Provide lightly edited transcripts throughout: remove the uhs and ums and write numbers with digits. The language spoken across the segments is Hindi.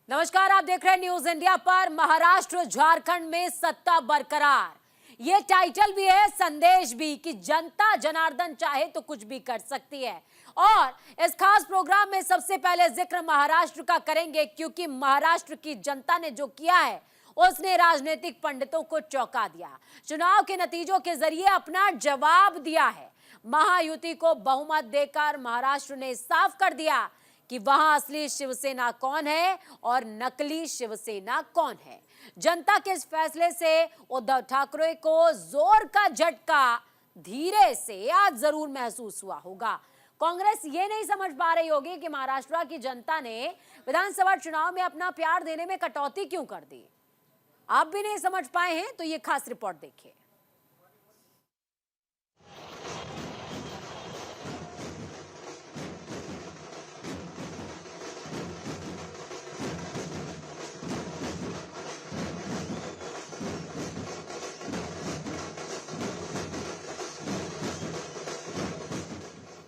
नमस्कार, आप देख रहे हैं न्यूज इंडिया पर। महाराष्ट्र झारखंड में सत्ता बरकरार, ये टाइटल भी है, संदेश भी कि जनता जनार्दन चाहे तो कुछ भी कर सकती है। और इस खास प्रोग्राम में सबसे पहले जिक्र महाराष्ट्र का करेंगे, क्योंकि महाराष्ट्र की जनता ने जो किया है उसने राजनीतिक पंडितों को चौंका दिया। चुनाव के नतीजों के जरिए अपना जवाब दिया है। महायुति को बहुमत देकर महाराष्ट्र ने साफ कर दिया कि वहां असली शिवसेना कौन है और नकली शिवसेना कौन है। जनता के इस फैसले से उद्धव ठाकरे को जोर का झटका धीरे से आज जरूर महसूस हुआ होगा। कांग्रेस ये नहीं समझ पा रही होगी कि महाराष्ट्र की जनता ने विधानसभा चुनाव में अपना प्यार देने में कटौती क्यों कर दी। आप भी नहीं समझ पाए हैं तो ये खास रिपोर्ट देखिए।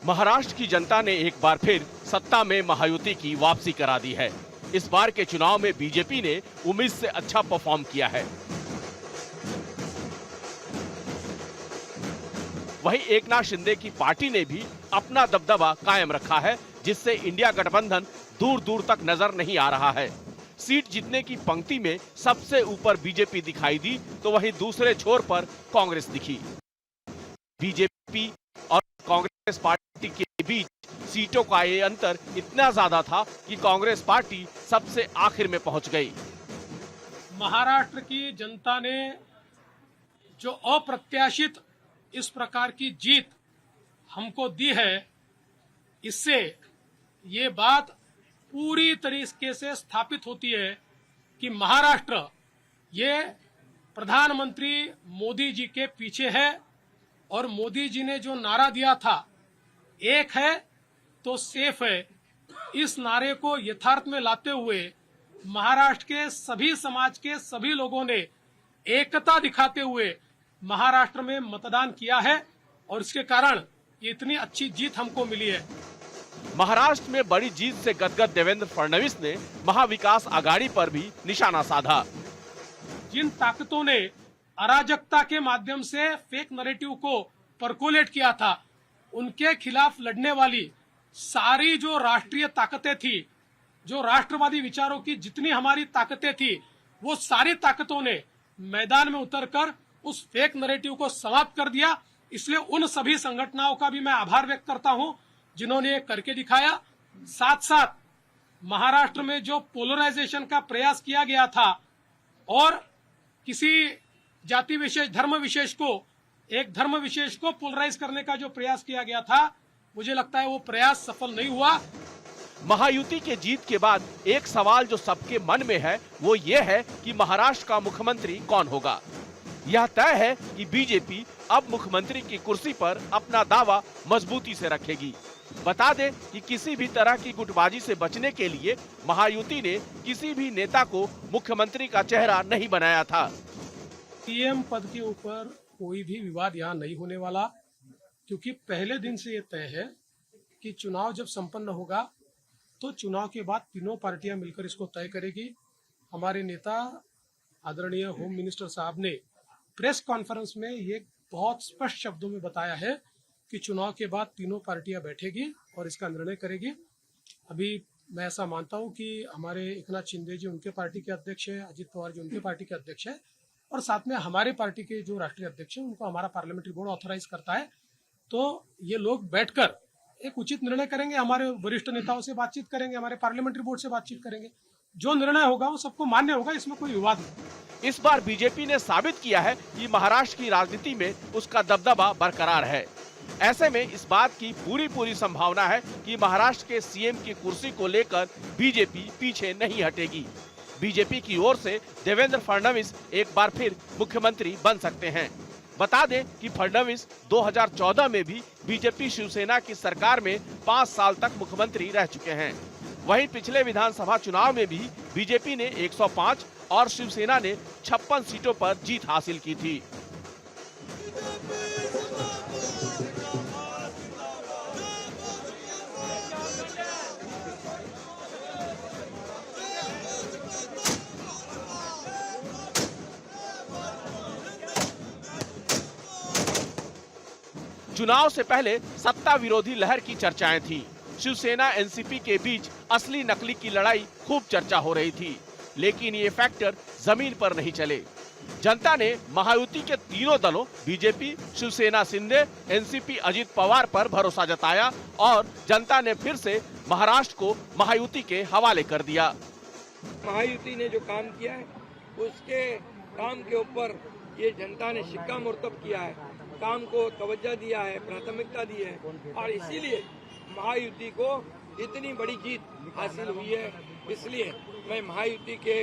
महाराष्ट्र की जनता ने एक बार फिर सत्ता में महायुति की वापसी करा दी है। इस बार के चुनाव में बीजेपी ने उम्मीद से अच्छा परफॉर्म किया है। वहीं एकनाथ शिंदे की पार्टी ने भी अपना दबदबा कायम रखा है, जिससे इंडिया गठबंधन दूर दूर तक नजर नहीं आ रहा है। सीट जीतने की पंक्ति में सबसे ऊपर बीजेपी दिखाई दी, तो वहीं दूसरे छोर पर कांग्रेस दिखी। बीजेपी और कांग्रेस पार्टी के बीच सीटों का ये अंतर इतना ज्यादा था कि कांग्रेस पार्टी सबसे आखिर में पहुंच गई। महाराष्ट्र की जनता ने जो अप्रत्याशित इस प्रकार की जीत हमको दी है, इससे ये बात पूरी तरीके से स्थापित होती है कि महाराष्ट्र ये प्रधानमंत्री मोदी जी के पीछे है। और मोदी जी ने जो नारा दिया था, एक है तो सेफ है, इस नारे को यथार्थ में लाते हुए महाराष्ट्र के सभी समाज के सभी लोगों ने एकता दिखाते हुए महाराष्ट्र में मतदान किया है और इसके कारण ये इतनी अच्छी जीत हमको मिली है। महाराष्ट्र में बड़ी जीत से गदगद देवेंद्र फडणवीस ने महाविकास आघाड़ी पर भी निशाना साधा। जिन ताकतों ने अराजकता के माध्यम से फेक नैरेटिव को परकोलेट किया था, उनके खिलाफ लड़ने वाली सारी जो राष्ट्रीय ताकतें थी, जो राष्ट्रवादी विचारों की जितनी हमारी ताकतें थी, वो सारी ताकतों ने मैदान में उतरकर उस फेक नैरेटिव को समाप्त कर दिया। इसलिए उन सभी संगठनों का भी मैं आभार व्यक्त करता हूं जिन्होंने ये करके दिखाया। साथ साथ महाराष्ट्र में जो पोलराइजेशन का प्रयास किया गया था और किसी जाति विशेष धर्म विशेष को एक धर्म विशेष को पोलराइज करने का जो प्रयास किया गया था, मुझे लगता है वो प्रयास सफल नहीं हुआ। महायुति के जीत के बाद एक सवाल जो सबके मन में है वो ये है कि महाराष्ट्र का मुख्यमंत्री कौन होगा। यह तय है कि बीजेपी अब मुख्यमंत्री की कुर्सी पर अपना दावा मजबूती से रखेगी। बता दें कि किसी भी तरह की गुटबाजी से बचने के लिए महायुति ने किसी भी नेता को मुख्यमंत्री का चेहरा नहीं बनाया था। सीएम पद के ऊपर कोई भी विवाद यहाँ नहीं होने वाला, क्योंकि पहले दिन से ये तय है कि चुनाव जब संपन्न होगा तो चुनाव के बाद तीनों पार्टियां मिलकर इसको तय करेगी। हमारे नेता आदरणीय होम मिनिस्टर साहब ने प्रेस कॉन्फ्रेंस में ये बहुत स्पष्ट शब्दों में बताया है कि चुनाव के बाद तीनों पार्टियां बैठेगी और इसका निर्णय करेगी। अभी मैं ऐसा मानता हूं कि हमारे एकनाथ शिंदे जी उनके पार्टी के अध्यक्ष है, अजित पवार जी उनके पार्टी के अध्यक्ष है और साथ में हमारे पार्टी के जो राष्ट्रीय अध्यक्ष है उनको हमारा पार्लियामेंट्री बोर्ड ऑथराइज करता है। तो ये लोग बैठकर एक उचित निर्णय करेंगे, हमारे वरिष्ठ नेताओं से बातचीत करेंगे, हमारे पार्लियामेंट्री बोर्ड से बातचीत करेंगे, जो निर्णय होगा वो सबको मान्य होगा, इसमें कोई विवाद नहीं। इस बार बीजेपी ने साबित किया है कि महाराष्ट्र की राजनीति में उसका दबदबा बरकरार है। ऐसे में इस बात की पूरी संभावना है कि महाराष्ट्र के सीएम की कुर्सी को लेकर बीजेपी पीछे नहीं हटेगी। बीजेपी की ओर से देवेंद्र फडणवीस एक बार फिर मुख्यमंत्री बन सकते हैं। बता दें कि फडणवीस 2014 में भी बीजेपी शिवसेना की सरकार में 5 साल तक मुख्यमंत्री रह चुके हैं। वहीं पिछले विधानसभा चुनाव में भी बीजेपी ने 105 और शिवसेना ने 56 सीटों पर जीत हासिल की थी। चुनाव से पहले सत्ता विरोधी लहर की चर्चाएं थी। शिवसेना एनसीपी के बीच असली नकली की लड़ाई खूब चर्चा हो रही थी, लेकिन ये फैक्टर जमीन पर नहीं चले। जनता ने महायुति के तीनों दलों बीजेपी, शिवसेना शिंदे, एनसीपी अजित पवार पर भरोसा जताया और जनता ने फिर से महाराष्ट्र को महायुति के हवाले कर दिया। महायुति ने जो काम किया है उसके काम के ऊपर ये जनता ने शिक्कामोर्तब किया है, काम को तवज्जो दिया है, प्राथमिकता दी है और इसीलिए महायुति को इतनी बड़ी जीत हासिल हुई है। इसलिए मैं महायुति के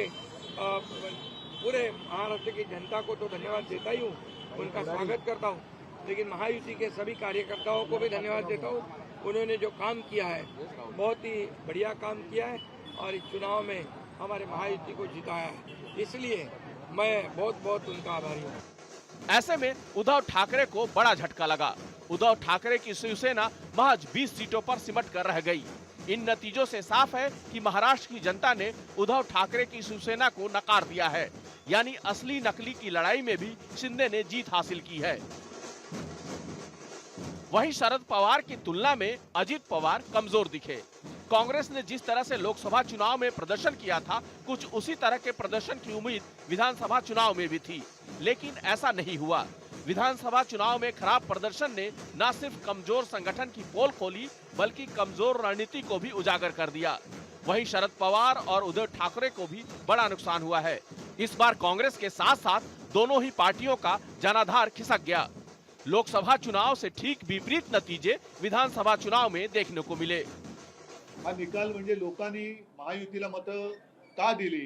पूरे महाराष्ट्र की जनता को तो धन्यवाद देता ही हूँ, उनका स्वागत करता हूँ, लेकिन महायुति के सभी कार्यकर्ताओं को भी धन्यवाद देता हूँ। उन्होंने जो काम किया है बहुत ही बढ़िया काम किया है और इस चुनाव में हमारे महायुति को जिताया है, इसलिए मैं बहुत बहुत उनका आभारी हूँ। ऐसे में उद्धव ठाकरे को बड़ा झटका लगा। उद्धव ठाकरे की शिवसेना महज 20 सीटों पर सिमट कर रह गई। इन नतीजों से साफ है कि महाराष्ट्र की जनता ने उद्धव ठाकरे की शिवसेना को नकार दिया है, यानी असली नकली की लड़ाई में भी शिंदे ने जीत हासिल की है। वहीं शरद पवार की तुलना में अजित पवार कमजोर दिखे। कांग्रेस ने जिस तरह से लोकसभा चुनाव में प्रदर्शन किया था, कुछ उसी तरह के प्रदर्शन की उम्मीद विधानसभा चुनाव में भी थी, लेकिन ऐसा नहीं हुआ। विधानसभा चुनाव में खराब प्रदर्शन ने न सिर्फ कमजोर संगठन की पोल खोली, बल्कि कमजोर रणनीति को भी उजागर कर दिया। वहीं शरद पवार और उद्धव ठाकरे को भी बड़ा नुकसान हुआ है। इस बार कांग्रेस के साथ साथ दोनों ही पार्टियों का जनाधार खिसक गया। लोकसभा चुनाव से ठीक विपरीत नतीजे विधानसभा चुनाव में देखने को मिले। हा निकाल म्हणजे लोकांनी महायुतीला मतं का दिली?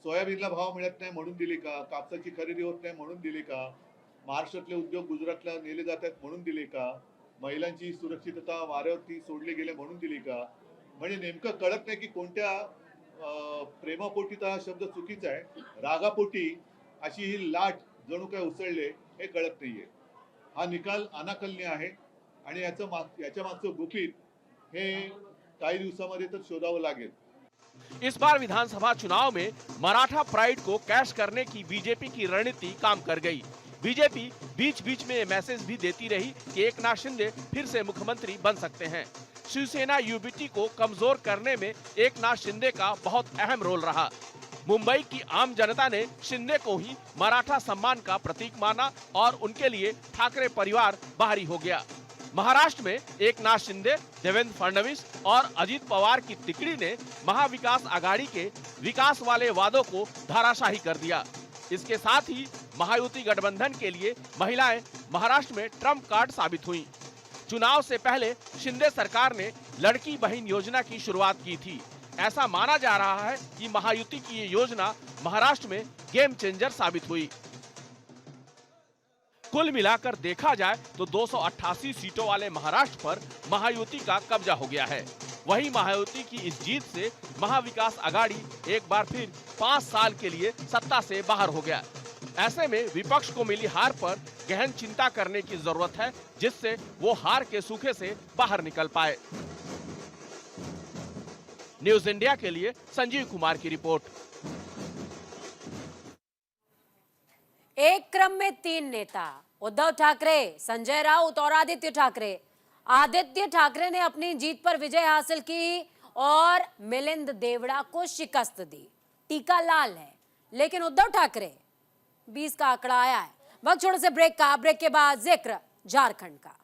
सोयाबीनला भाव मिळत नाही म्हणून दिली का? कापसाची खरेदी होत नाही म्हणून दिली का? महाराष्ट्रातले उद्योग गुजरातला नेले जातात म्हणून दिले का? महिलांची सुरक्षितता वाऱ्यावरती सोडले गेले म्हणून दिली का? म्हणजे नेमकं कळत नाही की कोणत्या प्रेमापोटी तर हा शब्द चुकीचा आहे, रागापोटी अशी ही लाट जणू काय उसळले हे कळत नाहीये। हा निकाल अनाकलनीय आहे आणि याच्या मागचं गुपित हे काही दिवसांमध्ये तर शोधावं लागेल। इस बार विधानसभा चुनाव में मराठा प्राइड को कैश करने की बीजेपी की रणनीति काम कर गई। बीजेपी बीच बीच में मैसेज भी देती रही कि एकनाथ शिंदे फिर से मुख्यमंत्री बन सकते हैं। शिवसेना यूबीटी को कमजोर करने में एकनाथ शिंदे का बहुत अहम रोल रहा। मुंबई की आम जनता ने शिंदे को ही मराठा सम्मान का प्रतीक माना और उनके लिए ठाकरे परिवार बाहरी हो गया। महाराष्ट्र में एकनाथ शिंदे, देवेंद्र फडणवीस और अजित पवार की तिकड़ी ने महाविकास आघाड़ी के विकास वाले वादों को धराशाही कर दिया। इसके साथ ही महायुति गठबंधन के लिए महिलाएं महाराष्ट्र में ट्रम्प कार्ड साबित हुईं। चुनाव से पहले शिंदे सरकार ने लड़की बहन योजना की शुरुआत की थी। ऐसा माना जा रहा है कि महायुति की ये योजना महाराष्ट्र में गेम चेंजर साबित हुई। कुल मिलाकर देखा जाए तो 288 सीटों वाले महाराष्ट्र पर महायुति का कब्जा हो गया है। वहीं महायुति की इस जीत से महाविकास आघाड़ी एक बार फिर 5 साल के लिए सत्ता से बाहर हो गया। ऐसे में विपक्ष को मिली हार पर गहन चिंता करने की जरूरत है, जिससे वो हार के सूखे से बाहर निकल पाए। न्यूज इंडिया के लिए संजीव कुमार की रिपोर्ट। एक क्रम में 3 नेता उद्धव ठाकरे, संजय राउत और आदित्य ठाकरे। आदित्य ठाकरे ने अपनी जीत पर विजय हासिल की और मिलिंद देवड़ा को शिकस्त दी। टीका लाल है, लेकिन उद्धव ठाकरे 20 का आंकड़ा आया है। वक्त छोड़ने से ब्रेक के बाद जिक्र झारखंड का।